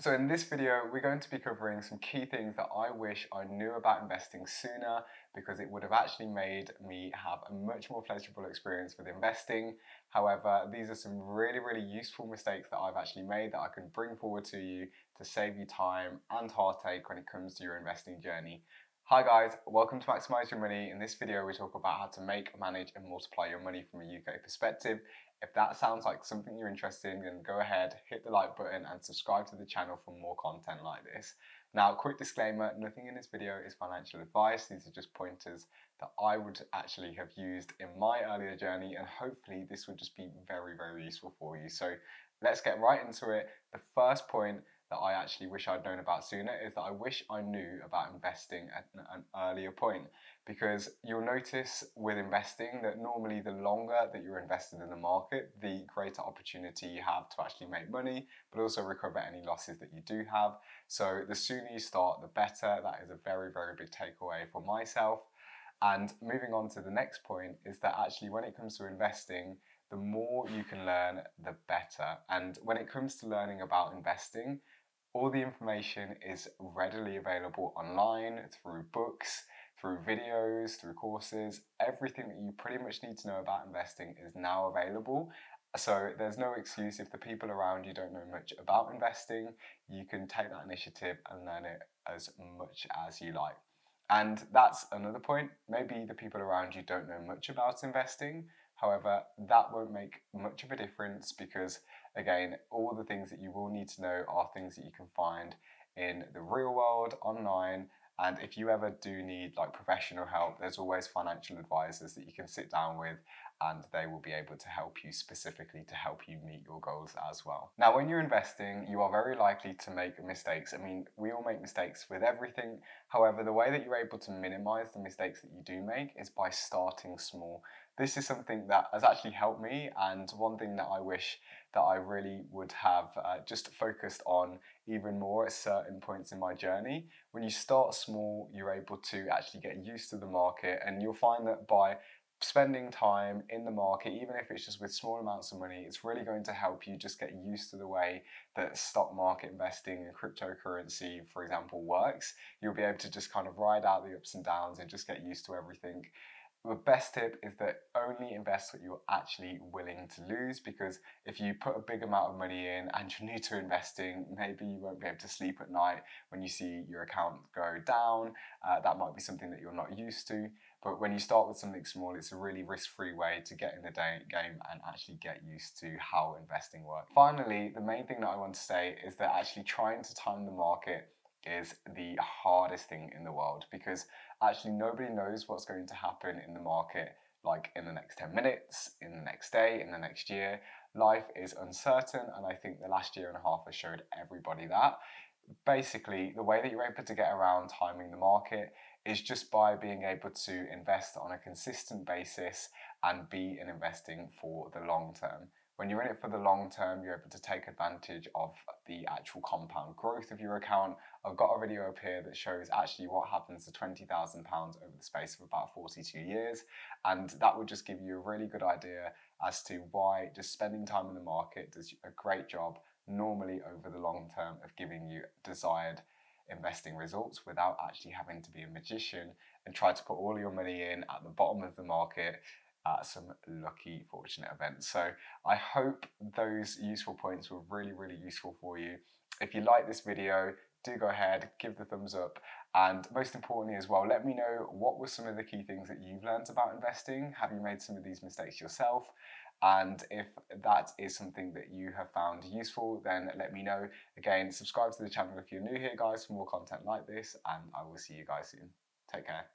So in this video, we're going to be covering some key things that I wish I knew about investing sooner, because it would have actually made me have a much more pleasurable experience with investing. However, these are some really useful mistakes that I've actually made that I can bring forward to you to save you time and heartache when it comes to your investing journey. Hi guys, welcome to Maximise Your Money. In this video, we talk about how to make, manage and multiply your money from a UK perspective. If that sounds like something you're interested in, then go ahead, hit the like button and subscribe to the channel for more content like this. Now, quick disclaimer, nothing in this video is financial advice. These are just pointers that I would actually have used in my earlier journey, and hopefully this would just be very useful for you. So let's get right into it. The first point that I actually wish I'd known about sooner is that I wish I knew about investing at an earlier point, because you'll notice with investing that normally the longer that you're invested in the market, the greater opportunity you have to actually make money, but also recover any losses that you do have. So the sooner you start, the better. That is a very big takeaway for myself. And moving on to the next point is that actually when it comes to investing, the more you can learn, the better. And when it comes to learning about investing, all the information is readily available online, through books, through videos, through courses. Everything that you pretty much need to know about investing is now available. So there's no excuse if the people around you don't know much about investing. You can take that initiative and learn it as much as you like. And that's another point. Maybe the people around you don't know much about investing. However, that won't make much of a difference, because again, all the things that you will need to know are things that you can find in the real world, online. And if you ever do need like professional help, there's always financial advisors that you can sit down with, and they will be able to help you specifically to help you meet your goals as well. Now, when you're investing, you are very likely to make mistakes. I mean, we all make mistakes with everything. However, the way that you're able to minimize the mistakes that you do make is by starting small. This is something that has actually helped me, and one thing that I wish that I really would have just focused on even more at certain points in my journey. When you start small, you're able to actually get used to the market, and you'll find that by spending time in the market, even if it's just with small amounts of money, it's really going to help you just get used to the way that stock market investing and cryptocurrency, for example, works. You'll be able to just kind of ride out the ups and downs and just get used to everything. The best tip is that only invest what you're actually willing to lose, because if you put a big amount of money in and you're new to investing, maybe you won't be able to sleep at night when you see your account go down. That might be something that you're not used to. But when you start with something small, it's a really risk-free way to get in the game and actually get used to how investing works. Finally, the main thing that I want to say is that actually trying to time the market is the hardest thing in the world, because actually nobody knows what's going to happen in the market, like in the next 10 minutes, in the next day, in the next year. Life is uncertain, and I think the last year and a half has showed everybody that. Basically, the way that you're able to get around timing the market is just by being able to invest on a consistent basis and be in investing for the long term. When you're in it for the long term, you're able to take advantage of the actual compound growth of your account. I've got a video up here that shows actually what happens to £20,000 over the space of about 42 years. And that would just give you a really good idea as to why just spending time in the market does a great job normally over the long term of giving you desired investing results, without actually having to be a magician and try to put all your money in at the bottom of the market at some lucky fortunate events. So I hope those useful points were really useful for you. If you like this video, do go ahead, give the thumbs up, and most importantly as well, let me know what were some of the key things that you've learned about investing. Have you made some of these mistakes yourself? And if that is something that you have found useful, then let me know. Again, subscribe to the channel if you're new here, guys, for more content like this, and I will see you guys soon. Take care.